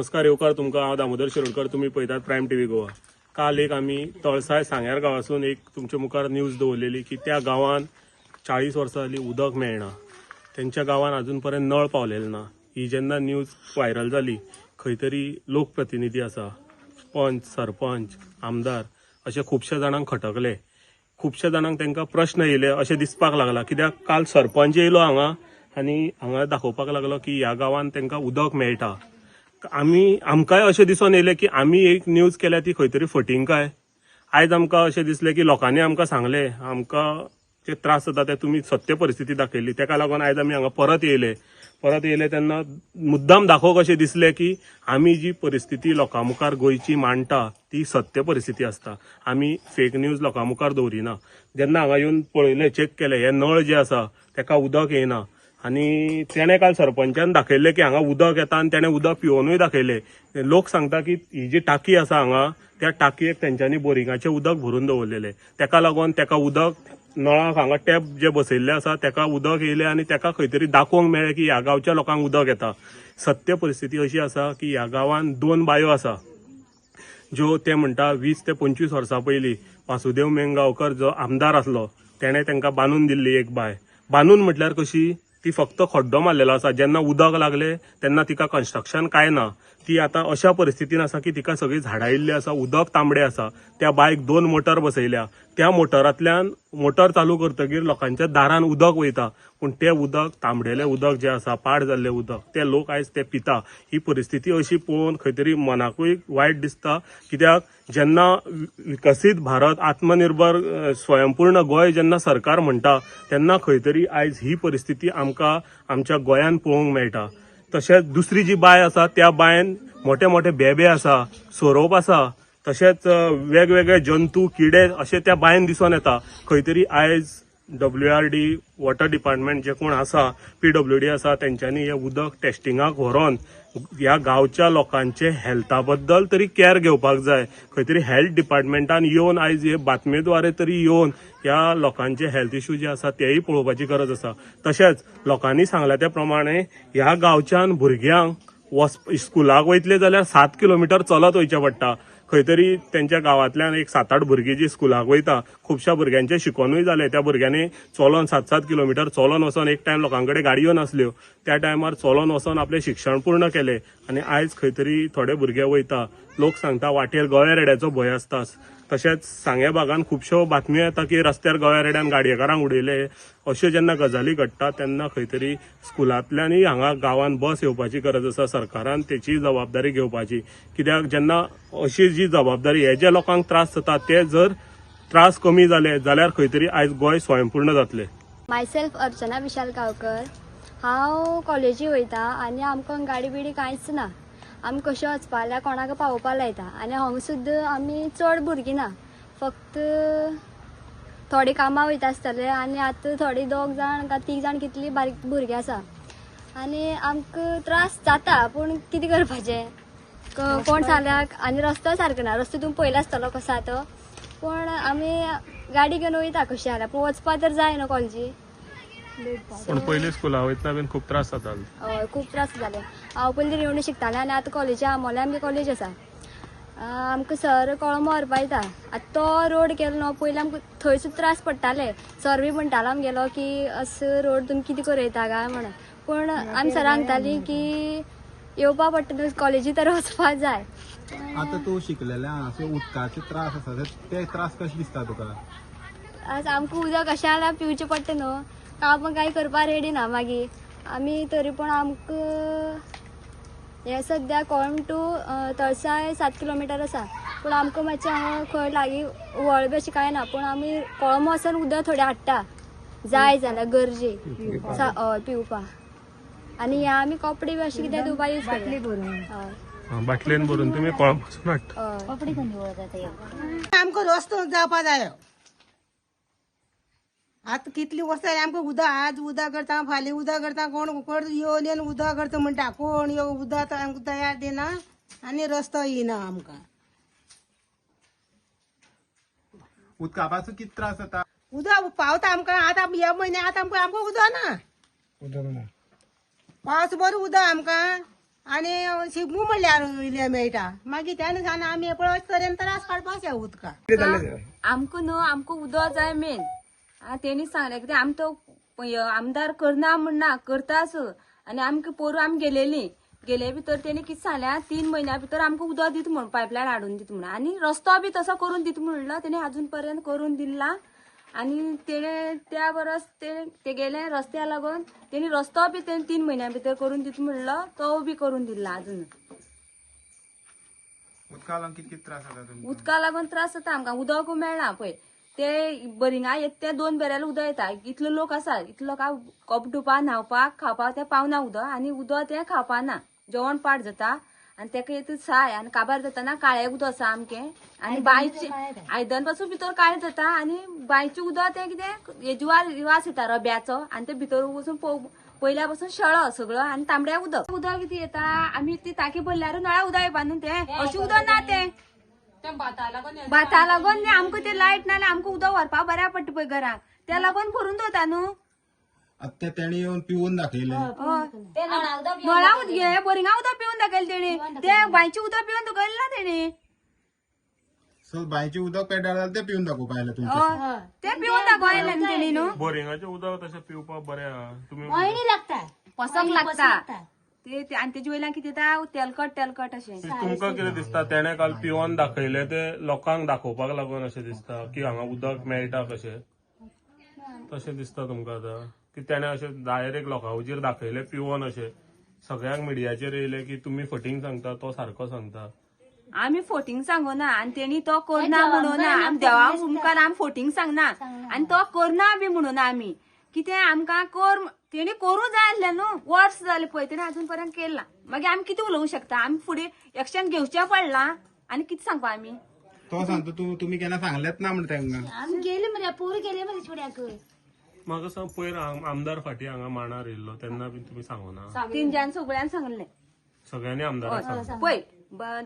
नमस्कार येवकार तुमकां हांव दामोदर शिरोडकर तुमी पळयतात प्रायम टीव्ही गोवा। काल एक आमी तळसाय सांग्यार गांवासून एक तुमच्या मुखार न्यूज दवरलेली की त्या गांवांत 40 वर्सां जालीं उदक मेळना, त्यांच्या गांवांत अजून पर्यंत नळ पावलेलो ना। ही जेन्ना न्यूज व्हायरल जाली खंय तरी लोकप्रतिनिधी आसा, पंच, सरपंच, आमदार अशे खुबशे जाणांक खटकले। खुबशे जाणांक तांकां प्रश्न येयले अशें दिसपाक लागला, कित्याक काल सरपंच येयलो हांगा आनी हांगा दाखोवपाक लागलो की ह्या गांवांत तांकां उदक मेळटा। आमकांय अशें दिसून येयलें की आमी एक न्यूज केल्या ती खंय तरी फटींग काय। आयज आमकां अशें दिसलें की लोकांनी आमकां सांगलें आमकां जे त्रास जाता ते तुमी सत्य परिस्थिती दाखयली, तेका लागून आयज आमी हांगा परत येयले तेन्ना मुद्दाम दाखोवंक अशें दिसलें की आमी जी परिस्थिती लोकां मुखार गोंयची मांडटा ती सत्य परिस्थिती आसता। आमी फेक न्यूज लोकां मुखार दवरिना। जेन्ना हांगा येवन पळयलें, चेक केलें, हे नळ जे आसा तेका उदक येना आनी तेणें काल सरपंचान दाखयलें की हांगा उदक येता आनी तेणें उदक पिवनूय दाखयलें। लोक सांगता की ही जी टाकी आसा हांगा त्या टाकयेक तेंच्यांनी बोरिंगाचें उदक भरून दवरलेलें, तेका लागून तेका उदक नळाक हांगा टॅप जे बसयल्ले आसा तेका उदक येयलें आनी तेका खंय तरी दाखोवंक मेळ्ळें की ह्या गांवच्या लोकांक उदक येता। सत्य परिस्थिती अशी आसा की ह्या गांवांत 2 बांयो आसा ज्यो ते म्हणटा 20 ते 25 वर्सां पयलीं वासुदेव मेंगावकर जो आमदार आसलो तेणें तांकां बांदून दिल्ली एक बांय। बांदून म्हटल्यार कशी, ती फक्त खड्डो मारलेलो आसा, जेन्ना उदक लागले तेन्ना तिका कन्स्ट्रक्शन काय ना। ती आतां अशा परिस्थितीन आसा की तिका सगळी झाडां येयल्ली आसा, उदक तांबडें आसा। त्या बांयक 2 मोटर बसयल्या, त्या मोटरांतल्यान मोटर चालू करतकीर लोकांच्या दारान उदक वयता, पूण तें उदक तांबडेलें उदक जें आसा, पाड जाल्लें उदक, ते लोक आयज ते पिता। ही परिस्थिती अशी पळोवन खंय तरी मनाकूय वायट दिसता, कित्याक जेन्ना विकसीत भारत, आत्मनिर्भर स्वयंपूर्ण गोंय जेन्ना सरकार म्हणटा तेन्ना खंय तरी आयज ही परिस्थिती आमकां आमच्या गोंयान पळोवंक मेळटा। तशेंच दुसरी जी बांय आसा त्या बांयन मोठे मोठे बेबे आसा, सोरोप आसा, तशेंच वेगवेगळे जंतू, किडे अशे त्या बांयन दिसून येता। खंय तरी आयज WRD, वॉटर डिपार्टमेंट जे कोण आसा, PWD आसा, तेंच्यांनी हे उदक टेस्टिंगाक व्हरोन ह्या गांवच्या लोकांचे हेल्था बद्दल तरी केअर घेवपाक जाय। खंय तरी हेल्थ डिपार्टमेंटान येवन आयज हे बातमेद्वारे तरी येवन ह्या लोकांचे हेल्थ इश्यू जे आसा तेही पळोवपाची गरज आसा। तशेंच लोकांनी सांगल्या त्या प्रमाणे ह्या गांवच्यान भुरग्यांक स्कुलाक वयतले जाल्यार 7 किलोमीटर चलत वयचें पडटा। खंय तरी तेंच्या गांवांतल्यान एक 7-8 भुरगीं जी स्कुलाक वयता, खुबश्या भुरग्यांचे शिकोनूय जालें, त्या भुरग्यांनी चलोन 7-7 किलोमीटर चलोन वचोन, एक टायम लोकांकडे गाडयो नासल्यो, त्या टायमार चलोन वचोन आपलें शिक्षण पूर्ण केलें आनी आयज खंय तरी थोडे भुरगे वयता। लोक सांगता वाटेर गवे रेड्याचो भंय आसता। तशेंच सांग्या भागांत खुबश्यो बातम्यो येता की रस्त्यार गवे रेड्यान गाडयेकारांक उडयले। अश्यो जेन्ना गजाली घडटा तेन्ना खंय तरी स्कुलांतल्यानय हांगा गांवांत बस येवपाची गरज आसा। सरकारान तेची जबाबदारी घेवपाची, कित्याक जेन्ना अशी जी जबाबदारी, हे जे लोकांक त्रास जाता ते जर त्रास कमी जाले जाल्यार खंय तरी आयज गोंय स्वयंपूर्ण जातलें। मायसेल्फ अर्चना विशाल गांवकर। हांव कॉलेजी वयता आनी आमकां गाडी बिडी कांयच ना। आमी कशें वचपा जाल्यार कोणाक पावोवपा लायता आनी हांगा सुद्दां आमी चड भुरगीं ना, फक्त थोडे कामां वयता आसतले आनी आतां थोडे 2 जाण काय 3 जाण कितली बारीक भुरगीं आसा आनी आमकां त्रास जाता, पूण कितें करपाचें, कोण सांगल्यार आनी रस्तो सारको ना। रस्तो तुमी पयलो आसतलो कसो आसा तो, पूण आमी गाडी घेवन वयता कशें जाल्यार, पूण वचपा तर जाय न्हू कॉलेजी। पण पयलीं स्कुला वयतना बीन खूब त्रास जाताले। हय, खूब त्रास जाले। हांव पयलीं रेवणी शिकतालें आनी आतां कॉलेजी आमोल्या आमगे कॉलेज आसा। आमकां सर कळमो व्हरपा येता। आतां तो रोड केलो न्हू, पयलीं आमकां थंय सुद्दां त्रास पडटाले। सर बी म्हणटालो आमगेलो की असो रोड तुमी कितें करयता काय म्हणून, पूण आमी सराक सांगतालीं की येवपा पडटा न्हू, कॉलेजी तर वचपा जाय। आता तू शिकलेल्या असे उदकाचे त्रास आसा ते त्रास कशे दिसता तुका? आज आमकां उदक कशें जाल्यार पिवचें पडटा न्हू, आमकां कांय करपा रेडी ना। मागीर आमी तरी पूण आमकां हे सद्या कोळम टू तळसाय 7 किलोमीटर आसा, पूण आमकां मातशें हांगा खंय लागीं व्हळ बी अशें कांय ना, पूण आमी कोळम वचोन उदक थोडें हाडटा जाय जाल्यार गरजे हय पिवपा। आनी हे आमी कपडे बी अशें कितें धुवपा यूज करता। हय, बाटलेन भरून तुमी कोळमासून हाडटा। आमकां रस्तो जावपा जाय। आतां कितलीं वर्सां जालीं आमकां उदक, आज उदक करता, फाल्यां उदक करता, कोण येवन उदक करता म्हणटा, कोण यो उदक आमकां तयार दिना आनी रस्तो येना आमकां। उदका पासून किती त्रास जाता? उदक पावता आमकां, आतां ह्या म्हयन्याक आतां आमकां उदक ना। पावस बरो उदक आमकां, आणि शिगमू म्हणल्यार इल्ले मेळटा मागीर त्याने सांग आमी पळय तरेन त्रास काडपाक जाय उदका आमकां न्हू आमकां उदक जाय मेन तेणी सांगलें कितें आमी तो आमदार करना म्हणना करतास आनी आमकां पोरू आमी गेले भितर तेणी कितें सांगलें 3 म्हयन्या भितर आमकां उदक दिता म्हण पायपलायन हाडून दिता म्हण आनी रस्तो बी तसो करून दिता म्हणलो तेणी अजून पर्यंत करून दिला आनी तेणे त्या परस ते गेले रस्त्या लागून तेणी रस्तो बी तेणी 3 म्हयन्या भितर करून दिता म्हणलो तो बी करून दिला अजून उदका लागून कितके त्रास जाता तुमकां? उदका लागून त्रास जाता आमकां उदक मेळना पळय ते बोरिंगा येता ते 2 बेऱ्याला उदक येता इतलो लोक आसा इतलो लोकांक कप धुवपाक न्हावपाक खावपाक ते पावना उदक आनी उदक ते खावपाना जेवण पाड जाता आनी तेका येता साय आनी काबार जाताना काळें उदक आसा आमकें आनी बांयचे आयदन पासून भितर काळें जाता आनी बांयचें उदक ते कितें हेजी वास येता रब्याचो आनी ते भितर वचून पयल्या पासून शळ सगळो आनी तांबड्या उदक कितें येता आमी ती टाकी भरल्यार नळा उदक येवपा न्हू ते अशें उदक ना ते भाता लागून आमकां ते लायट ना जाल्यार आमकां उदक व्हरपाक बऱ्या पडटा पळय घराक त्या लागून भरून दवरता न्हू आता तेणी येवन पिवून दाखयले नळा उदक घे बोरिंगा उदक पिवन दाखयलें तेणी ते बांयचें उदक पिवन दाखयलें ना तेणी सो बांयचे उदक पेड्यार जाल्यार ते पिवून दाखोवपा आयले तुमचे ते पिवन दाखयलें न्ही तेणी न्हू बोरिंगाचें उदक तशें पिवपाक बरें आहा तुम्ही पसक लागता ते आनी तेजे वयल्यान कितें जाता तेलकट अशें तुमकां कितें दिसता तेणे काल पिवन दाखयले ते लोकांक दाखोवपाक लागून अशें दिसता की हांगा उदक मेळटा कशें तशें दिसता तुमकां आतां की तेणे अशें डायरेक्ट लोकां हुजीर दाखयले पिवन अशें सगळ्यांक मिडियाचेर येयले की तुमी फटींग सांगता तो सारको सांगता आमी फोटींग सांगना आनी तेणी तो करना म्हणून आमी देवा मुखार आमी फोटींग सांगना आनी तो करना बी म्हणून आमी कितें आमकां तेणी करूं जाय आसलें न्हू वर्स जालें पळय तेणी अजून पर्यंत केला मागीर आमी कितें उलोवंक शकता आमी फुडें एक्शन घेवचें पडलां आनी कितें सांगपा आमी तो सांगता तुमी केन्ना सांगलेच ना म्हणटा तांकां आमी गेले मरे पोरी गेले मरे छोड्याक म्हाका सांग पयर आमदार फाटी हांगा मांडार येयल्लो तेन्ना बी तुमी सांगना 3 सगळ्यांक सांगलें सगळ्यांनी आमदाराक सांगलें पळय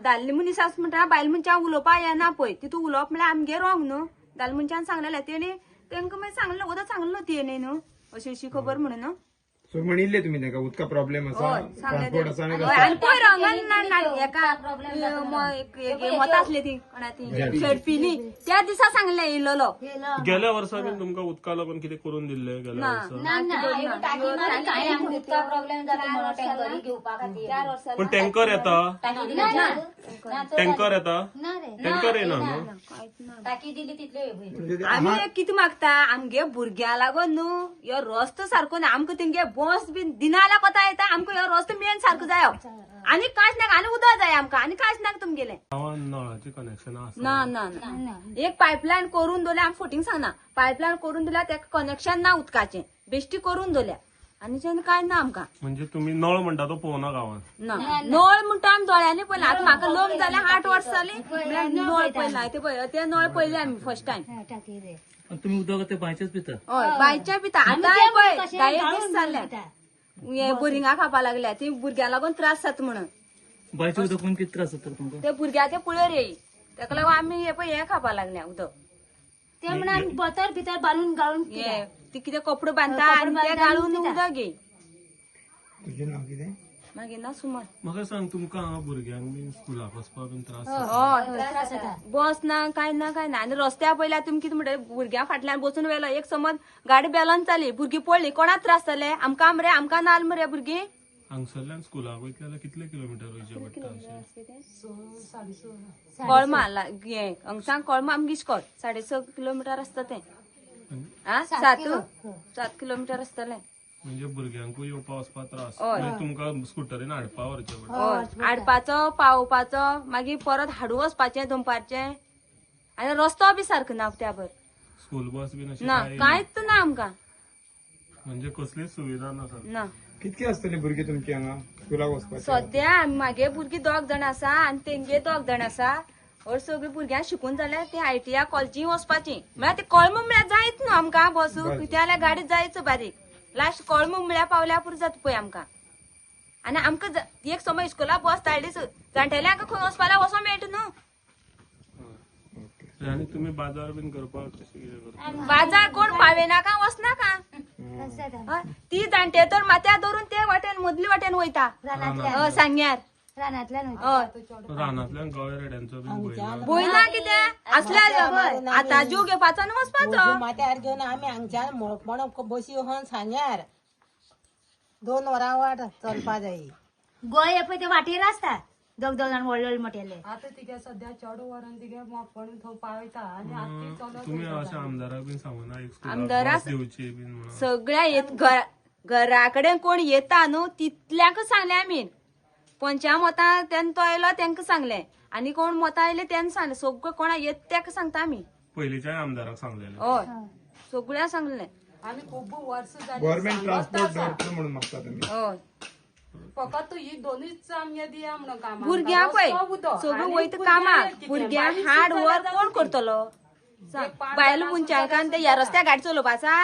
दादले मनीस आसा म्हणटा बायल मनशां उलोवपा येना पळय तितू उलोवप म्हणल्यार आमगे रॉंग न्हू दादले मनशान सांगलेलें तेणी तांकां मागीर सांगलें उदक सांगलो तेणी न्हू अशी खबर म्हणून न्हू सो म्हणिल्ले तुमी ताका उदका प्रॉब्लेम आसा ट्रान्सपोर्ट आसा आनी आनी पयर हांगा एका मत आसली ती कोणा ती शेडपिली त्या दिसा सांगलें येयलोलो गेल्या वर्सा बीन तुमकां उदका लागून कितें करून दिल्लें गेल्या वर्सा पण टँकर येता टँकर येना न्हू आमी कितें मागता आमगे भुरग्यां लागून न्हू ह्यो रस्तो सारको ना आमकां तेंगे बस बी दिना जाल्यार कोता येता आमकां ह्यो रस्तो मेन सारको जायो आनी कांयच नाका आनी उदक जाय आमकां आनी कांयच नाका तुमगेलें गांवांत नळाची कनेक्शनां आसा ना ना ना एक पायपलायन करून दवरल्या आमी फोटींग सांगना पायपलायन करून दिल्यार तेका कनेक्शन ना उदकाचें बेश्टी करून दवरल्या आनी तेन्ना कांय ना आमकां म्हणजे तुम्ही नळ म्हणटा तो पळोवना गांवांत ना नळ म्हणटा आमी दोळ्यांनी पळयला आतां म्हाका लग्न जालें 8 वर्सां जालीं म्हळ्यार नळ पळयला ते नळ पळयले आमी फर्स्ट टायम तुम्ही उदक ते बांयचेच पिता हय बांयच्या पिता आतां पळय 10 दीस जाले हे बोरिंगा खावपा लागल्या ती भुरग्यां लागून त्रास जाता म्हणून बांयचे उदक कोण किती त्रास जाता तुमकां ते भुरग्या ते पुळेर येयी तेका लागून आमी हे पळय हे खावपा लागल्या उदक ते म्हणून आमी बतर भितर बांदून गाळून हे ती कितें कपडे बांदता आनी ते गाळून उदक घे तुजें नांव कितें मागीर ना सुमन म्हाका सांग तुमकां हांगा भुरग्यांक बीन स्कुलाक वचपाक बीन त्रास हय बस ना काय ना आनी रस्त्या पयल्या तुमी कितें म्हणटा भुरग्यां फाटल्यान बसून व्हेलो एक समज गाडी बॅलन्स जाली भुरगीं पडली कोणाक त्रास जाले आमकां मरे आमकां नाल मरे भुरगीं हांगसरल्यान स्कुलाक वयतले जाल्यार कितले किलोमिटर वयचे पडटा अशें कळमा हे हांगसान कळमा आमगे इस्कॉल 6.5 किलोमिटर आसता तें आ 7 किलोमिटर आसतलें म्हणजे भुरग्यांकूय येवपा वचपाक त्रास हय. म्हणजे तुमकां स्कुटरीन हाडपा व्हरचें पडटा हय हाडपाचो पावोवपाचो मागीर परत हाडून वचपाचें दनपारचें आनी रस्तो बी सारको ना त्या भर स्कूल बस बीन अशी ना कांयच ना आमकां म्हणजे कसलीच सुविधा नासा ना कितके आसतले भुरगे तुमचे हांगा स्कुलाक वचपाचे सद्या म्हागे भुरगीं 2 जाण आसा आनी तेंगे 2 जाण आसा और सगळीं भुरग्यां शिकून जाल्यार ती ITI कॉलेजी वचपाची म्हळ्यार ते कळम म्हळ्यार जायत न्हू आमकां बसू कितें जाल्यार गाडी जायच बारीक लास्ट कळम म्हळ्यार पावल्या पुरो जाता पळय आमकां आनी आमकां एक समज इस्कोला बस धाडलीच जाणटेल्यांक खंय वचपाक वचोंक मेळटा न्हू आनी तुमी बाजार बीन करपाक कशें कितें करता बाजार कोण पावेनाका वचनाका रस्त्यात ती जाणटे तर माथ्या धरून ते वाटेन मदली वाटेन वयता रानातल्या सांग्यार रानातल्यान रानातल्यान गवे रेड्यांचो बीन पळयला. बोयना कितें असल्या आता जीव घेवपाचो न्हू वचपाचो माथ्यार घेवन आमी हांगच्यान मोळपण बसी होन सांग्यार 2 वरां वाट चलपा जाय. गोंय येपय ते वाटेर आसतात दोग जाण व्हडले मोठेले. आता तिगे सध्या चड वरान तिगे मोपण थंय पावयता आनी आतां ती चलत तुम्ही अशा आमदाराक बीन सांगूना एक स्कुलाक आमदाराक- बस दिवची बीन म्हणून. सगळ्या घरा कडेन कोण येता न्हू तितल्यांक सांगले आमी पंचा मतां तेन्ना तो आयलो तांकां सांगले आनी कोण मतां आयले तेन्ना सांगले सगळं कोणा येत ताका सांगता आमी पयलींच्या आमदाराक सांगलेले. हय सगळ्या सांगले आमी खूब वर्स जाली गव्हर्नमेंट ट्रान्सपोर्ट दवरता म्हणून मागता तुमी. हय फकत ही दोनूच आमगे दिया म्हणून काम भुरग्यांक पळय सगळं वयता कामाक भुरग्यांक हार्ड वर्क कोण करतलो बायल मनशांकान ते ह्या रस्त्यार गाडी चलोवपाचा.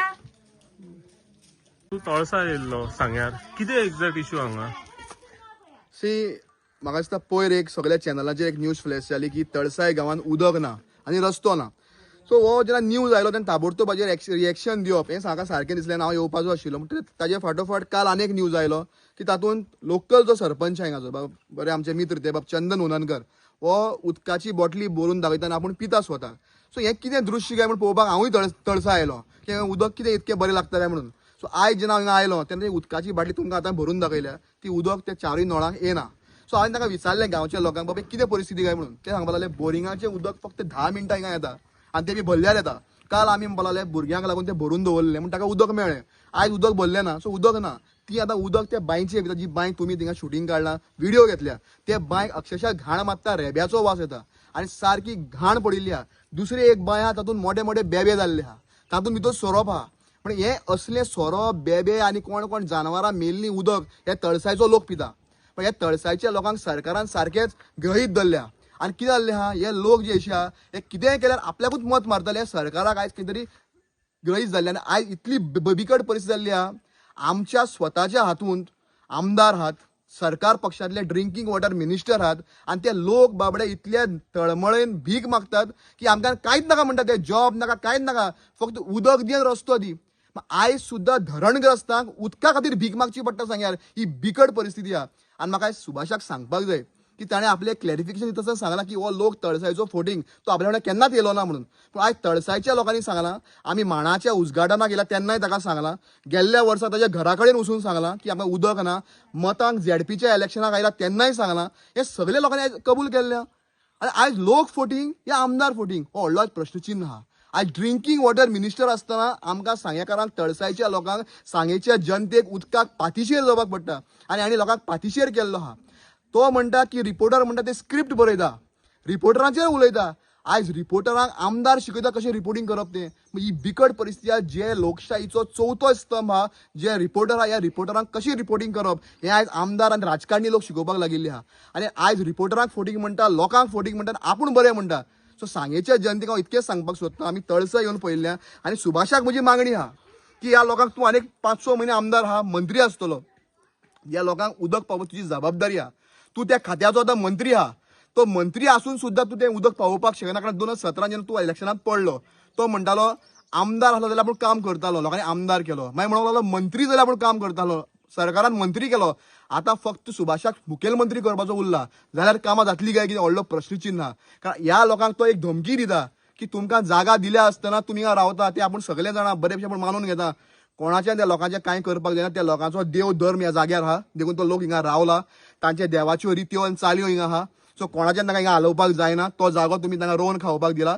तू तळसा येयल्लो सांग्यार कितें एक्झॅक्ट इश्यू हांगा? म्हाका दिसता पयर एक सगळ्या चॅनलाचेर एक न्यूज फ्लॅश जाली की तळसाय गांवांत उदक ना आनी रस्तो ना. सो हो जेन्ना न्यूज आयलो तेन्ना ताबडतोब हाजेर रिएक्शन दिवप हें म्हाका सारकें दिसलें हांव येवपाचो आशिल्लो. म्हणटकीर ताजे फाटोफाट काल आनी एक न्यूज आयलो की तातूंत लोकल जो सरपंच हांगाचो बरे आमचे मित्र ते बाब चंदन उननकर हो उदकाची बॉटली भरून दाखयतना आपूण पिता स्वता. सो हें कितें दृश्य काय म्हण पळोवपाक हांवूय तळसा आयलो की उदक कितें इतकें बरें लागता काय म्हणून. सो आयज जेन्ना हांगा आयलो तेन्ना उदकाची बाटली तुमकां आतां भरून दाखयल्या ती उदक त्या चारूय नळांक येना. सो हांवें ताका विचारलें गांवच्या लोकांक बाबा कितें परिस्थिती काय म्हणून. ते सांगपाक लागले बोरिंगाचें उदक फक्त 10 मिनटां हिंगा येता आनी ते बी भरल्यार येता. काल आमी म्हणपाक लागले भुरग्यांक लागून ते भरून दवरलें म्हण ताका उदक मेळ्ळें. आयज उदक भरलें ना. सो उदक ना ती आतां उदक त्या बांयचे भितर जी बांय तुमी थिंगा शुटींग काडला व्हिडिओ घेतल्या ते बांयक अक्षरशः घाण मारता रेब्याचो वास येता आनी सारकी घाण पडिल्ली आहा. दुसरी एक बांय आहा तातूंत मोठे मोठे बेबे जाल्ले आहा तातूंत भितर सोरोप आहा. पण हे असले सोरोप बेबे आनी कोण कोण जनावरां मेल्लीं उदक हे तळसायचो लोक पिता. पण हे तळसायच्या लोकांक सरकारान सारकेंच गृहीत धरल्या आनी कितें जाल्लें आहा हे लोक जे आसा हे कितेंय केल्यार आपल्याकूच मत मारतले. हे सरकाराक आयज कितें तरी गृहीत जाल्लें आनी आयज इतली बिकट परिस्थिती जाल्ली आहा. आमच्या स्वताच्या हातूंत आमदार आहात सरकार पक्षांतले ड्रिंकींग वॉटर मिनिस्टर आहात आनी ते लोक बाबडे इतले तळमळेन भीक मागतात की आमकां कांयच नाका म्हणटा ते जॉब नाका कांयच नाका फक्त उदक दी आनी रस्तो दी. आयज सुद्दां धरणग्रस्तांक उदका खातीर भीक मागची पडटा सांग्यार ही बिकट परिस्थिती आहा. आनी म्हाका आयज सुभाषाक सांगपाक जाय की ताणें आपलें क्लॅरिफिकेशन दिता सांगलां की हो लोक तळसायचो फोटींग तो आपल्या वांगडा केन्नाच येयलो ना म्हणून. पूण आयज तळसायच्या लोकांनी सांगलां आमी माणाच्या उजगाडनाक गेल्या तेन्नाय ताका सांगलां गेल्ल्या वर्सा ताच्या घरा कडेन वचून सांगलां की आमकां उदक ना. मतांक झेडपीच्या इलेक्शनाक आयला तेन्नाय सांगलां. हे सगळे लोकांनी आयज कबूल केल्लें आनी आयज लोक फोटींग या आमदार फोटींग हो व्हडलो प्रश्नचिन्ह आहा. आज ड्रिंकींग वॉटर मिनिस्टर आसतना आमकां सांगेकारांक तळसायच्या लोकांक सांगेच्या जनतेक उदकाक पातीशेर जावपाक पडटा आनी लोकांक पातीशेर केल्लो आहा. तो म्हणटा की रिपोर्टर म्हणटा ते स्क्रिप्ट बरयता रिपोर्टरांचेर उलयता. आयज रिपोर्टरांक आमदार शिकयता कशें रिपोर्टिंग करप तें. ही बिकट परिस्थिती आहा. जे लोकशाहीचो चवथो स्तंभ आहा जे रिपोर्टर आहा ह्या रिपोर्टरांक कशी रिपोर्टिंग करप हें आयज आमदार आनी राजकारणी लोक शिकोवपाक लागिल्ले आहा. आनी आयज रिपोर्टरांक फोटींग म्हणटा लोकांक फोटींग म्हणटा आपूण बरें म्हणटा. सो सांगेच्या जनतेक हांव इतकेंच सांगपाक सोदता आमी तळसा येवन पळयल्ल्या आनी सुभाषाक म्हजी मागणी आहा की ह्या लोकांक तूं आनीक 5-6 म्हयने आमदार आहा मंत्री आसतलो. ह्या लोकांक उदक पावोवप तुजी जबाबदारी आहा. तूं त्या खात्याचो आतां मंत्री आहा. तो मंत्री आसून सुद्दां तूं तें उदक पावोवपाक शकना. कारण 2017 जेन्ना तूं इलेक्शनांत पडलो तो म्हणटालो आमदार आसलो जाल्यार आपूण काम करतालो लोकांनी आमदार केलो. मागीर म्हणूंक लागलो मंत्री जाल्यार आपूण काम करतालो सरकारान मंत्री केलो. आतां फक्त सुभाषाक मुखेलमंत्री करपाचो उरला जाल्यार कामां जातली काय कितें व्हडलो प्रश्नचिन्ह आहा. कारण ह्या लोकांक तो एक धमकी दिता की तुमकां जागा दिल्या आसतना तुमी हांगा रावता ते आपूण सगळे जाणां बरे भशेन मानून घेता. कोणाच्या त्या लोकांचें कांय करपाक जायना. त्या लोकांचो देव धर्म ह्या जाग्यार आहा देखून तो लोक हिंगा रावला. तांचे देवाच्यो रित्यो आनी चालयो हिंगा आहा. सो कोणाच्यान तांकां हिंगा हालोवपाक जायना. तो जागो तुमी तांकां रोवन खावपाक दिला.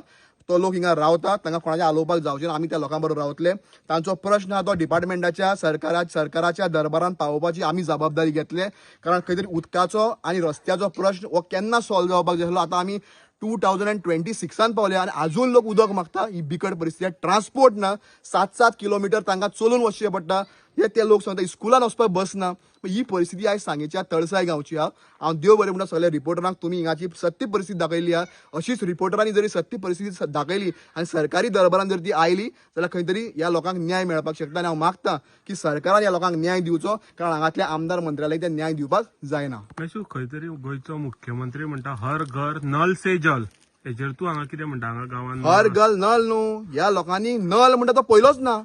तो लोक हिंगा रावता तांकां कोणाचें हालोवपाक जावचें ना. आमी त्या लोकां बरोबर रावतले. तांचो प्रश्न आहा तो डिपार्टमेंटाच्या सरकाराच्या दरबारान पावोवपाची आमी जबाबदारी घेतले. कारण खंय तरी उदकाचो आनी रस्त्याचो प्रश्न हो केन्ना सॉल्व जावपाक जाय आसलो. आतां आमी 2026 पावले आनी आजून लोक उदक मागता. ही बिकट परिस्थिती. ट्रान्सपोर्ट ना 7-7 किलोमिटर तांकां चलून वचचें पडटा. हे ते लोक सांगता स्कुलान वचपाक बस ना. ही परिस्थिती आयज सांगेच्या तळसाय गांवची आहा. हांव देव बरें म्हणटा सगळ्या रिपोर्टरांक तुमी हिंगाची सत्य परिस्थिती दाखयली आहा. अशीच रिपोर्टरांनी जरी सत्य परिस्थिती दाखयली आनी सरकारी दरबारान जर ती आयली जाल्यार खंय तरी ह्या लोकांक न्याय मेळपाक शकता. आनी हांव मागता की सरकारान ह्या लोकांक न्याय दिवचो. कारण हांगातल्या आमदार मंत्र्यालय ते न्याय दिवपाक जायना. खंय तरी गोंयचो मुख्यमंत्री म्हणटा हर घर नल से जल. हेजेर तूं हांगा कितें म्हणटा हांगा गांवांत हर गल नल न्हू ह्या लोकांनी नल म्हणटा तो पयलोच ना.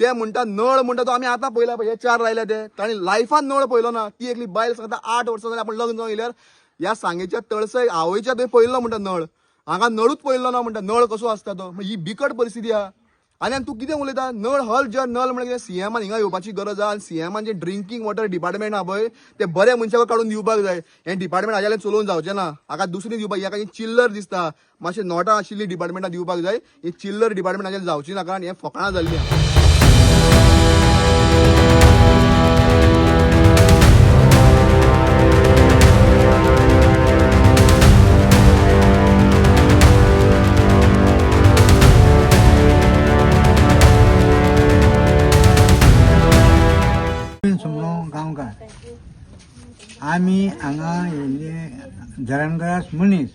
ते म्हणटा नळ म्हणटा तो आम्ही आता पळयला हे 4 लायल्या ते ताणी लायफान नळ पळयलो ना. ती एकली बायल सांगता 8 वर्सां जाली आपण लग्न जावन येयल्यार ह्या सांगेच्या तळसय आवयच्या थंय पळयलो म्हणटा नळ, हांगा नळूच पळयलो ना म्हणटा. नळ कसो आसता तो, ही बिकट परिस्थिती आहा. आनी तूं कितें उलयता नळ हल जर नळ म्हणजे सीएमान हिंगा येवपाची गरज आहा. आनी सीएमान जे ड्रिंकींग वॉटर डिपार्टमेंट आहा पळय ते बरे मनशाक काडून दिवपाक जाय. हें डिपार्टमेंट हाज्यान चलोवन जावचें ना. हाका दुसरी दिवपाक हाका चिल्लर दिसता, मातशें नोटां आशिल्ली डिपार्टमेंटाक दिवपाक जाय. ही चिल्लर डिपार्टमेंट हाज्यान जावची नाका आनी हें फकाणां जाल्लीं आहा. गांवकार आमी हांगा येयल्ले धरणकारास मनीस.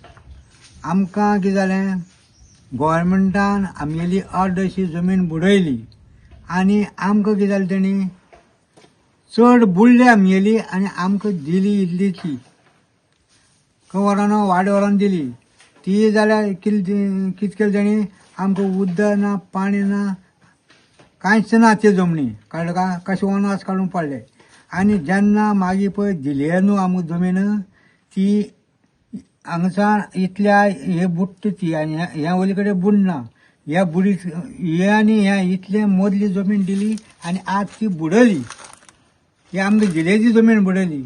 आमकां कितें जालें, गोवोरमेंटान आमगेली अर्द अशी जमीन बुडयली आनी आमकां कितें जालें तेणी चड बुडली आमगेली आनी आमकां दिली इल्लीची व्हरोन वाडे व्हरोन दिली. ती जाल्यार कितें केलें तेणी आमकां उदक ना, पाणी ना, कांयच ना ते जमनी. कळ्ळें का, कशें वनवास काडून पडले. आनी जेन्ना मागीर पळय दिली न्हू आमकां जमीन, ती हांगसान इतल्या हे बुडटा ती आनी हे वली कडेन बुडना. ह्या बुडी हे आनी हे इतले मदली जमीन दिली आनी आज ती बुडली. ही आमकां दिलेची जमीन बुडली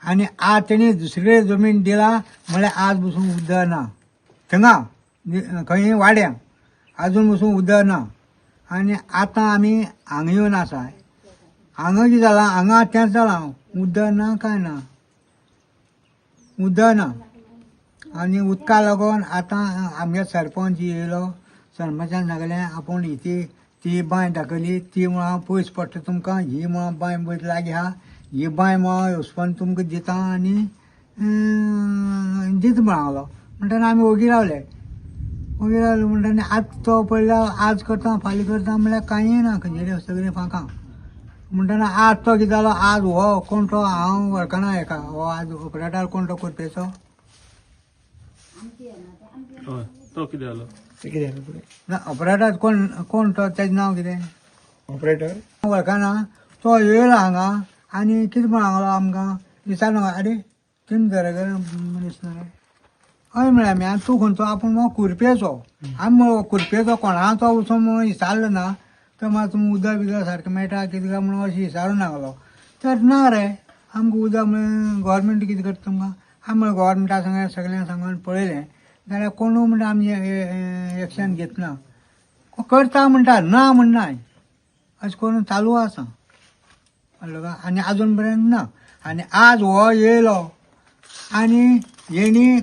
आनी आज तेणी दुसरे जमीन दिला म्हळ्यार आज बसून उदक ना थिंगा खंय वाड्यां आजून बसून उदक ना. आनी आतां आमी हांगा येवन आसा. हांगा कितें जालां, हांगा तेंच जालां, उदक ना काय ना, उदक ना. आनी उदका लागून आतां आमगे सरपंच येयलो, सरपंचान सांगलें आपूण ती बांय दाखयली, ती म्हळ्यार पयस पडटा तुमकां, ही म्हळ्यार बांय बरी लागीं आहा, ही बांय म्हळ्यार हिसपन तुमकां दिता आनी दिता म्हणालो. म्हणटना आमी ओगी रावले म्हणटना आज तो पळयल्यार आज करता फाल्यां करता म्हळ्यार कांय ना, खंयचे सगळें फांकां. म्हणटना आज तो कितें जालो, आज हो कोण तो हांव वळखना हेका, हो आज ऑपरेटर कोण तो करपेचो तो कितें जालो ना, ऑपरेटर कोण तो तेजें नांव कितें ऑपरेटर वळखना. तो येयलो हांगा आनी कितें म्हण सांगलो आमकां विचारलो, आरे तुमी दरेकर मनीस न्हय हय म्हळ्यार आमी. आनी तूं खंयचो, आपूण मगो कुरपेचो. आमी म्हणलो कुरपेचो कोणाचो वचून म्हणून विचारलो ना, तर म्हाका तुमी उदक बिदक सारकें मेळटा कितें काय म्हणून अशें विचारूंक लागलो. तर ना रे आमकां उदक म्हळ्यार गोवोरमेंट कितें करता तुमकां. आमी म्हळ्यार गोवोरमेंटा सांगलें, सगळ्यांक सांगून पळयलें जाल्यार कोण म्हणटा आमी एक्शन घेतना. करता म्हणटा ना म्हणनाय, अशें करून चालू आसा. कळ्ळें का. आनी आजून पर्यंत ना. आनी आज हो येयलो आनी हेणी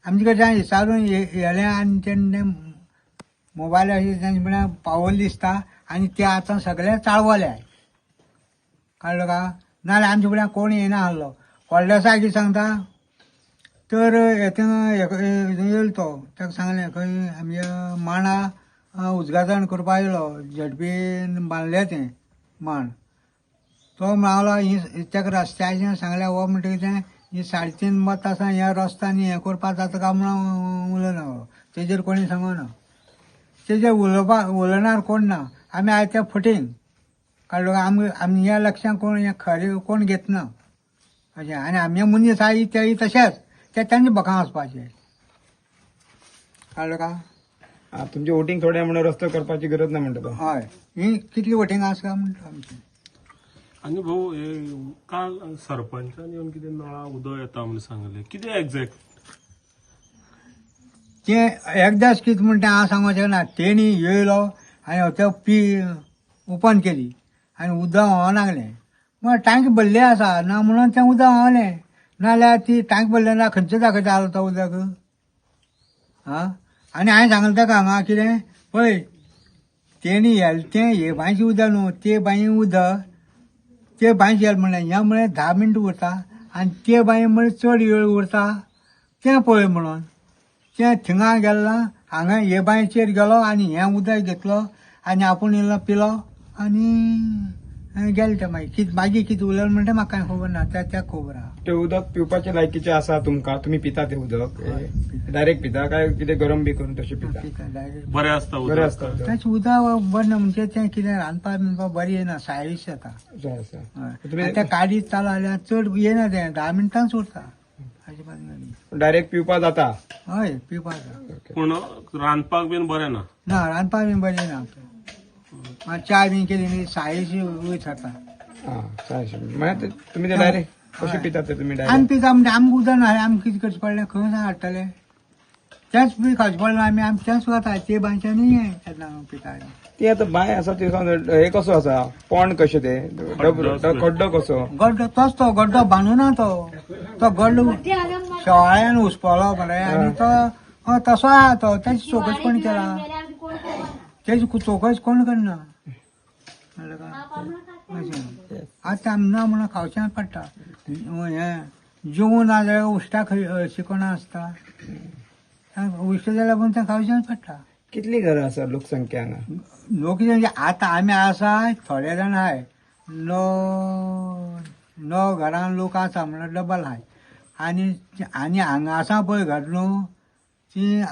आमचे कडच्यान विचारून येयलें आनी तेणें मोबायल अशें तेंचे म्हळ्यार पावोल दिसता आनी ते आतां सगळे चाळवले. कळ्ळें का. नाल्यार आमचे फुड्यान कोण येना आहलो. व्हडल्या साय कितें सांगता, तर येयलो तो, ताका सांगलें खंय आमच्या मांडा उजगाटन करपा येयलो, झडपीन बांदलें तें मांड. तो म्हणालो ताका रस्त्याचें सांगलें, हो म्हणटा कितें ही 3.5 मत आसा, ह्या रस्त्यानी हें करपा जाता काय म्हणून उलयना. तेजेर कोणी सांगना, तेजेर उलयणार कोण ना. आमी आयज त्या फटींग. कळ्ळें का. आमी ह्या लक्षांत कोण हें खरें कोण घेतना अशें. आनी आमी मनीस आहाय तेय तशेंच, ते तांचे बकां वचपाचें. कळ्ळें का. तुमचे वोटींग थोडे म्हणून रस्तो करपाची गरज ना म्हणटा तो. हय, ही कितली वोटींग आसा म्हणटा आमची. आनी भाऊ हे काल सरपंचान येवन कितें नळा उदक येता म्हणून सांगलें, कितें एग्जॅक्ट ते एकदांच कितें म्हणटा हांव सांगूंक शकना. तेणी येयलो आनी ते पी ओपन केली आनी उदक व्हांवूंक लागलें. म्हण टांकी भरली आसा ना म्हणून तें उदक व्हांवलें. नाल्यार ती टांकी भरली ना खंयचो दाखयता आलो तो उदक. आं आनी हांवें सांगलें ताका हांगा कितें पळय, तेणी तें हे बांयचें उदक न्हू, ते बांये उदक ते बांयचें येलें म्हणलें. हें म्हळ्यार 10 मिनटां उरता आनी ते बांये म्हळ्यार चड वेळ उरता. तें पळय म्हणून तें थिंगा गेल्लो, हांगा हे बांयचेर गेलो आनी हें उदक घेतलो आनी आपूण इल्लो पिलो आनी आनी गेले ते मागीर कितें उलयलें म्हणटा म्हाका कांय खबर ना त्या खबर आहा. ते उदक पिवपाचे लायकीचे आसा तुमकां? तुम्ही पिता ते उदक डायरेक्ट पिता काय कितें गरम बी करून तशें पिता? पिता डायरेक्ट बरें आसता बरें उदक. आसता उदक. तें उदक बरें ना म्हणजे तें कितें रांदपाक बिनपाक बरें येना सायळीश जाता. असं आसा. हय. आनी तें काडीत चालू जाल्यार चड येना तें 10 मिनटांच उरता अजिबात ना. डायरेक्ट पिवपा जाता? हय पिवपाक जाता. पूण रांदपाक बीन बरें ना. ना रांदपाक बी बरें ना च्या बी केली न्ही सायळीशी वयर सरता. हां चारशे. म्हणजे तुम्ही ते डायरेक्ट कशें पिता ते तुम्ही आमी डायरेक्ट? पिता म्हणजे आमकां उदक ना आमी कितें करचें पडलें खंय हाडटले तेंच बी खावचें पडलें आमी तेंच वता ते बांयच्यांनी केन्ना पिता. ती आता बाय आसा ती हे कसो आसा पोंड कशें ते खड्डो कसो? गड्डो तोच तो गड्डो बांदूना तो गड्डो शेवाळ्यान उसपलो मरे आनी तो तसो आहा तो तेची चौकशी कोण केला तेची चौकशी कोण करना कळ्ळें का? अशें आतां आमी ना म्हणून खावचें पडटा. हें जेवूं ना जाल्यार उश्टा शिकोणा आसता उश्ट जाल्यार पूण तें खावचेंच पडटा. कितली घरां आसा लोकसंख्या हांगा? लोक म्हणजे आतां आमी आसा थोडे जाण आहाय 9 घरान लोक आसा म्हणल्यार डबल आहाय आनी हांगा आसा पळय घर न्हू ती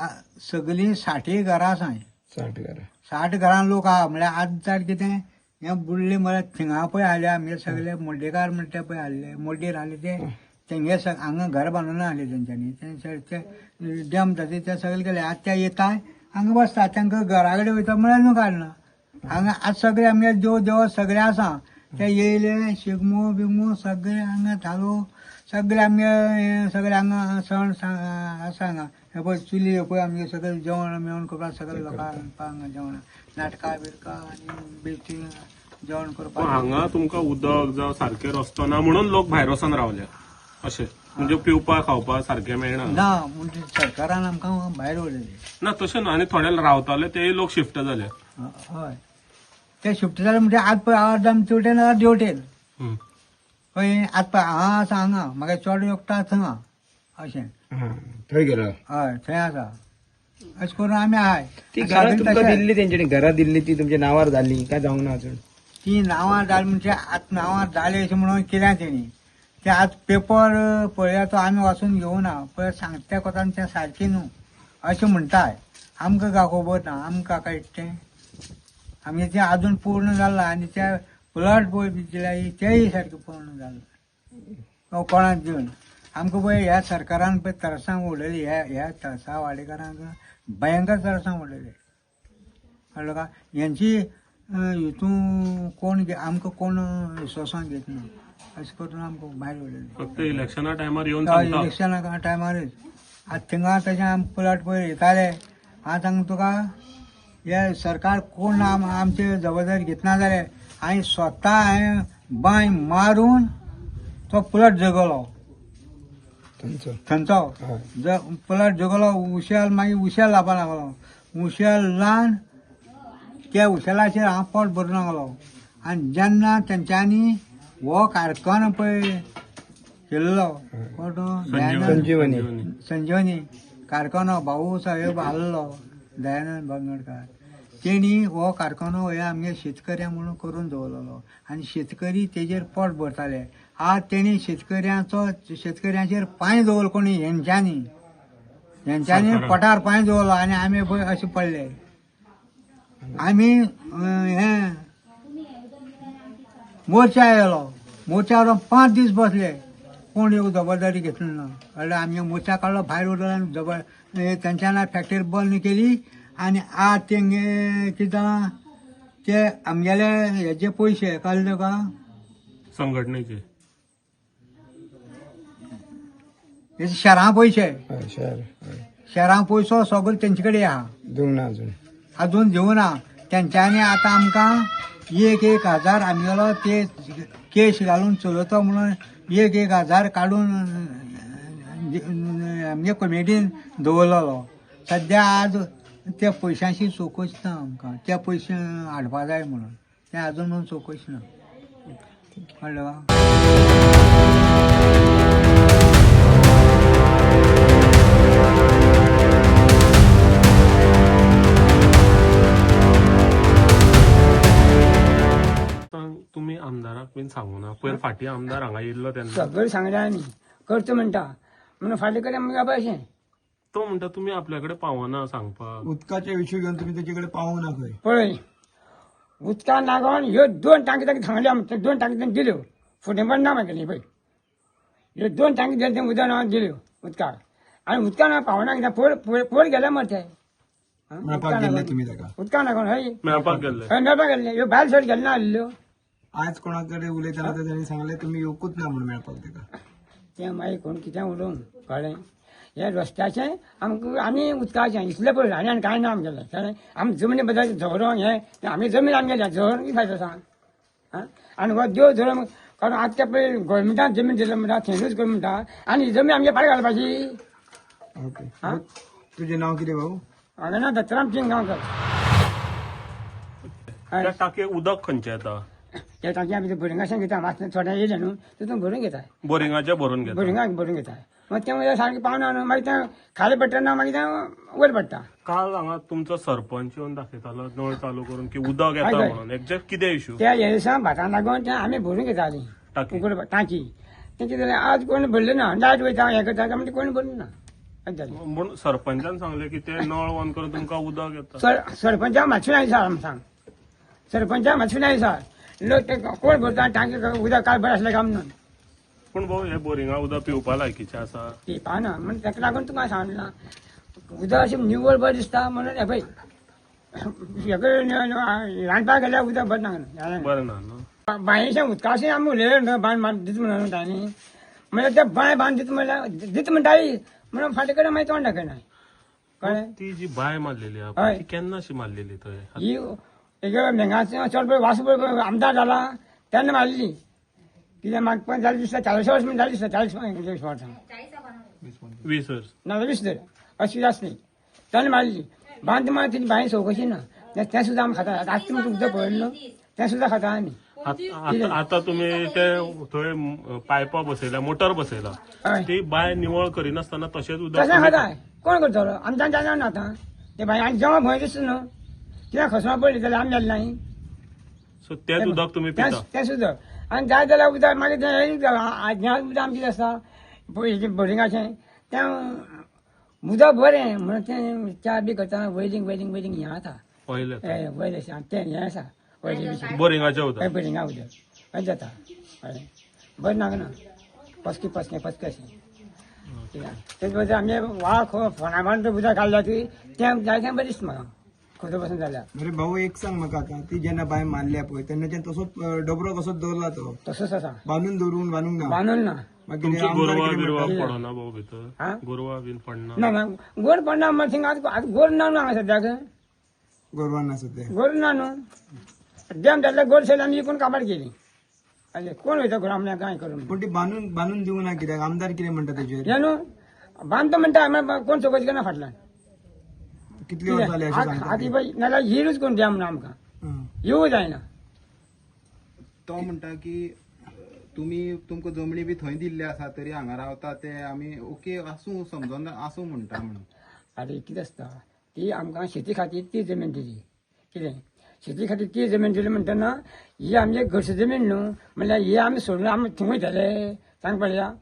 सगळीं 60 घरां आसाय. 60 घरां. 60 घरान लोक आहा म्हळ्यार आज जाण कितें हें बुडलें म्हळ्यार थिंगा पळय हाडले आमगे सगळे मोड्डेकार म्हणटा पळय हाडले मोड्डेर हाडले ते तेंगे हांगा घर बांदून हाडले तेंच्यांनी ते डॅम जाता ते सगळे केले. आतां ते येताय हांगा बसता तांकां घरा कडेन वयता म्हळ्यार न्हू काडना हांगा आज सगळे आमगे देव सगळे आसा ते येयले शिगमो बिगमो सगळे हांगा धालो सगळे आमगे सगळे हांगा सण आसा हांगा हे पळय चुली हे पळय आमगे सगळे जेवण मेवण करपाक सगळे लोकांक हांगा जेवण नाटकां बिटकां आनी बेश्टी जेवण पूण करपाक. हांगा तुमकां उदक जावं सारकें रस्तो ना म्हणून लोक भायर वचून रावले अशें म्हणजे पिवपाक खावपाक सारकें मेळना ना म्हणजे सरकारान आमकां भायर उडयले. ना तशें ना आनी थोडे रावताले तेय लोक शिफ्ट जाले. हय ते शिफ्ट जाले म्हणजे आज पळय आज आमी तेवटेन देवटेन खंय आज पळय हांगा आसा हांगा म्हाका चोड योगता थंगा अशें. थंय गेलो? हय थंय आसा अशें करून आमी आहाय. ती घरां तुमकां दिल्ली तेंच्यांनी घरां दिल्ली ती तुमच्या नांवार जाली काय जावंक ना अजून? ती नांवां जाली म्हणजे आतां नांवां जाली अशें म्हणून केल्या तेणी ते आज पेपर पळया तो आमी वचून घेवना पळय सांगता त्या कोतान तें सारकें न्हू अशें म्हणटाय. आमकां काय खबर ना आमकां काय तें आमी तें आजून पूर्ण जालां आनी ते प्लॉट पळय दिल्यार तेय सारकें पूर्ण जालां कोणाक दिवन आमकां पळय ह्या सरकारान पळय तरसांक उडयली ह्या तरसा वाडेकारांक भयंकर तरसांक उडयले कळ्ळें का? हेंची हितून कोण आमकां कोण विश्वासान घेत ना अशें करून आमकां भायर उडयले. फक्त इलेक्शना टायमार येवन सांगता. इलेक्शना टायमारच आतां थिंगा तशें आमी प्लॉट पळय येताले हांव सांगता तुका हे सरकार कोण आमचे जबाबदारी घेतना जाल्यार हांवें स्वता हांवें बांय मारून तो प्लॉट जगलो थंयचो प्लॉट जगलो उशेल मागीर उशेल लावपा लागलो उशेल लावन त्या उशेलाचेर हांव पोट भरून लागलो आनी जेन्ना तेंच्यांनी हो कारखानो पळय केल्लो संजीवनी कारखानो भाऊ साहेब हाडलो दयानंद बांगडकार तेणी हो कारखानो हे आमगे शेतकऱ्यांक म्हणून करून दवरलेलो आनी शेतकरी तेजेर पोट भरताले. आज तेणी शेतकऱ्यांचेर पांय दवरलो कोणी हेंच्यांनी पोटार पांय दवरलो आनी आमी पळय अशें पडले. आमी हे मोर्चा येयलो मोर्चावर 5 दीस बसले कोण येऊ जबाबदारी घेतली ना कळ्ळें. आमी मोर्चा काडलो भायर उडलो आनी तेंच्यांनी फॅक्टरी बंद केली आनी आज तेंगे कितें जालां ते आमगेले हेजे पयशे कळ्ळे तुका संघटनेचे शहरां पयशे शहरां पयसो सगळो तेंचे कडेन आहा अजून दिवना तेंच्यांनी आतां आमकां 1,000 आमगेलो ते केस घालून चलयतो म्हणून 1,000 काडून आमगे कमिटीन दवरलेलो. सद्या आज त्या पयशांची चौकशी ना आमकां ते पयशे हाडपा जाय म्हणून ते अजून म्हणून चौकशी ना कळ्ळें का? तुम्ही आमदाराक बीन सांगू ना पयर फाटी आमदार हांगा येयल्लो तेन्ना सगळं सांगले आमी करतो म्हणटा म्हणून फाटले कडेन आमकां अशें तो म्हणटा तुम्ही आपल्याकडे पावना सांगपाक उदकाचे इश्यू घेऊन तुम्ही त्याच्याकडे पाहू ना खंय पळय उदकान लागून ह्यो 2 टांकी ताका सांगले आमचे 2 टांकी तांणी दिल्यो फुडें पण ना मागली पळय ह्यो 2 टांकी दिल्यो तें उदक नांवान दिल्यो उदकाक आनी उदकान पावना कित्याक पयर गेले मर ते मेळपाक गेल्ले तुम्ही ताका उदकान लागून हय मेळपाक गेल्ले हय मेळपाक गेल्ले ह्यो भायर सर गेले ना आसल्यो आज कोणाकडे उलयतना तर त्यांनी सांगले तुम्ही येवकूच ना म्हणून मेळपाक ताका तें मागीर कोण कितें उलोवंक कळ्ळें हे रस्त्याचें आमकां आनी उदकाचें इतलें पळय आनी कांय ना आमगेलें कळ्ळें आमी जमनी बद्दल झगडोंक हें आमी जमीन आमगेल्या झगडोंक कितें फायदो सांग आनी हो देव धरून कारण आतां ते पळय गोवोरमेंटान जमीन दिली म्हणटा थंयच कर म्हणटा आनी ही जमीन आमगे पाड घालपाची ओके तुझे नाव किती भाऊ हांगा ना दत्तराम सिंग गांवकर त्या टाकयेक उदक खंयचें येता त्या टाकी आमी बोरिंगाच्यान घेता मातशें थोडें येयलें न्हू तितून भरून घेता बोरिंगाचे भरून घेता बोरिंगाक भरून घेता मग ते मागीर सारकें पावना न्हू मागीर तें खाली पडटना मागीर तें वयर पडटा काल हांगा तुमचो सरपंच येवन दाखयतालो नळ चालू करून की उदक येता हय. म्हणून एक्झॅक्ट कितें इश्यू त्या हे दिसा भातान लागून तें आमी भरून घेतालीं टाकी टाकी तें कितें जालें आज कोण भरलें ना लायट वयता हें करता काय म्हणटा कोण भरलें ना अशें जालें म्हूण सरपंचान सांगलें की ते नळ ऑन करून तुमकां उदक येता सरपंचाक मातशें नाही सर आमी सांग सरपंचाक मातशें नाही सर लोक ते कोण भरता टाकी उदक काल बरें आसलें काय म्हणून पूण भाऊ हे बोरिंगा उदक पिवपा लायकीचें आसा ती पाना म्हणून ताका लागून तुका सांगलां उदक अशें निवळ बरें दिसता म्हणून हे पळय रांदपाक गेल्यार उदक बरें ना बरें ना न्हू बांयच्या उदकाशें आमी उलयलें न्हू बांद दिता म्हणून तांणी म्हणल्यार ते बांय बांद दिता म्हणल्यार दिता म्हणटाली म्हणून फाटले कडेन मागीर तोंड दाखयनाय कळ्ळें ती जी बाय मारलेली आहा हय. ती केन्ना अशी मारलेली थंय ही एक मेंगाचो चड पळय वास पळय आमदार जाला तेन्ना मारली कित्याक म्हाका पण जालें दिसता 40 वर्स म्हण जालें दिसता 40 वर्सां 20 वर्स ना 20 तर अशी आसली तेन्ना मारली बांद मार तिची बांय चवकशी ना तें सुद्दां आमी खाता आतां तुमी उदक पळयलें न्हू तें सुद्दां खाता आमी आता तुम्ही ते थंय पायपा बसयल्या मोटर बसयला हय ती बाय निवळ करिनासतना तशेंच उदक तशें खाताय कोण करतलो आमच्यान जाता ना आतां ते बाय आनी जेव्हा भंय दिसता न्हू कित्याक खसमा पडली जाल्यार आमी गेले नाही सो तेच उदक तुम्ही पिता तें सुद्दां आनी जाय जाल्यार उदक मागीर तें उदक आमचें कितें आसता बोरिंगाचें तें उदक बरें म्हणून तें च्या बी करता वयलींग हें आसा पयले वयलें तें हें आसा वयलें बोरिंगाचें उदक बोरिंगा उदक अशें जाता हय बरें नागना पसकें अशें तेच बद्दल आमी फोना मारून उदक काडल्या ती तें जाय तें बरें दिसता म्हाका खंय बसून जाल्यार अरे भाऊ एक सांग म्हाका आता ती जेन्ना बाय मारल्या पळय तेन्ना तसोच डबरो कसोच दवरला तो तसोच आसा बांदून दवरून बांदूंक ना बांदून ना मागीर तुमची आमदार गोरवा कितें बिरवा म्हणटा? पडना भाऊ भितर हा? गोरवा बीन पडना ना ना गोड पडना मग थिंग आतां गोड ना न्हू हांगा सद्याक गोरवान ना सध्या गोड ना न्हू डॅम जाल्यार गोड सयली आमी विकून काबार केली अरे कोण वयता घरा आपल्या कांय करून पण ती बांदून दिवंक ना कित्याक आमदार कितें म्हणटा तेजेर हे न्हू बांदतो म्हणटा कोण चौकशी करना फाटल्यान कितली वर्स जाली अशें सांगता आतां पळय नाल्यार हिरूच कोण द्या म्हणून आमकां हं. येवूं जायना तो म्हणटा की तुमकां जमनी बी थंय दिल्ली आसा तरी हांगा रावता ते आमी ओके आसूं समजून आसूं म्हणटा म्हणून अरे कितें आसता ती आमकां शेती खातीर ती जमीन दिली कितें शेती खातीर ती जमीन दिली म्हणटना ही आमची घरची जमीन न्हू म्हणल्यार ही आमी सोडून आमी थंय वयतले सांग पळया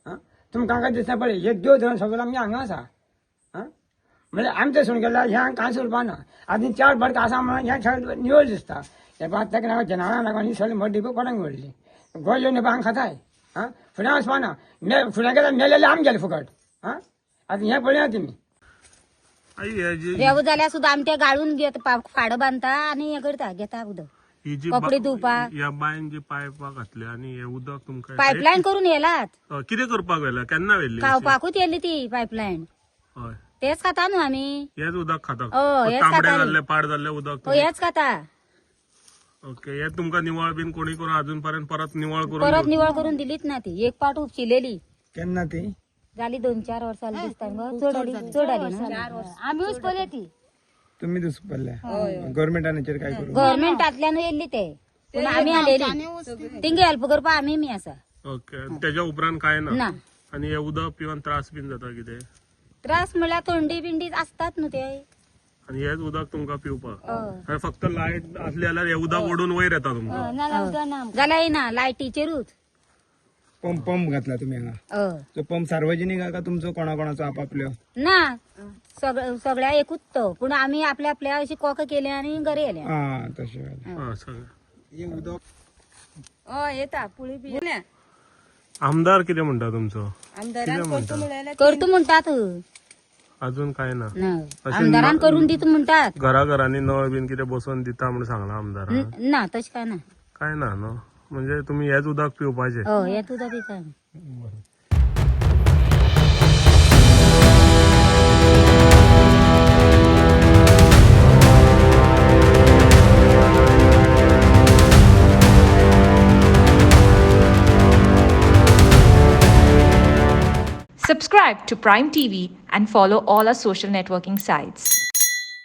आं तुमकां काय दिसता पळय हे देव धरून सगळो आमी हांगा आसा आं म्हणल्यार आमी ते सोडून गेल्यार ह्या कांय सोडपा ना आनी 4 भटक आसा म्हणून ह्या सगळें निवळ दिसता हे पळय ताका लागून जनावरां लागून ही सगळी मड्डी कोणाक व्हरली गोंय येवन हांगा खाताय आं फुडें वचपा ना फुडें गेल्यार मेलेले आमी गेले फुकट आं आतां हें पळया तुमी रेव जाल्यार सुद्दां आमी ते गाळून घेत फाडो बांदता आनी हें करता घेता उदक ही जी कपडे धुवपाक ह्या बायन जी पायपा घातल्या आणि हे उदक तुमकां पायपलायन करून येलात कितें करपाक व्हेला केन्ना व्हेल्ली खावपाकूच येयल्ली ती पायपलायन हय तेच खाता न्हू आमी हेच उदक खाता हेच तांबडे खाताली. जाल्ले पाड जाल्ले उदक हेच खाता ओके हे तुमकां निवळ बीन कोणी करून अजून पर्यंत परत निवळ करून परत निवळ करून दिलीच ना ती एक पाट उपचिलेली केन्ना ती जाली 2-4 वर्सां दिसता मग चड आली ना आम्हीच पळय ती तुम्ही दुसपल्ल्या गव्हर्मेंटान हेचेर काय करू गव्हर्मेंटांतल्यान येयल्ली ते पूण आमी आलेली तिंगे हेल्प करपा आमी आसा ओके त्याच्या उपरांत काय ना ना आणि हे उदक पिवन त्रास बीन जाता कितें त्रास म्हळ्यार थंडी बिंडी आसतात न्हू ते आणि हेच उदक तुमका पिवपाक आणि फक्त लाईट असली जाल्यार हे उदक ओढून वयर येता तुमका नाल्यार उदक ना जाल्यार येना लायटीचेरूच पंप घातला तुम्ही हांगा तो पंप सार्वजनिक हा का तुमचो कोणाकोणाचो आपापल्यो ना सगळ्या एकूच तो पूण आमी आपल्या आपल्या अशी कोक केले आणि घरी येले हा तशें हा, सगळें. हे उदक येता पुळी बी आमदार कितें म्हणटा तुमचो आमदारान करतो म्हळ्यार करतो म्हणटात अजून काय ना आमदारान करून दिता म्हणटात घराघरांनी नळ बीन कितें बसोवन दिता म्हणून सांगला आमदार ना तशें काय ना काय ना न्हू म्हणजे तुम्ही हेच उदक पिवपाचे हे तुझा पिता Subscribe to Prime TV and follow all our social networking sites.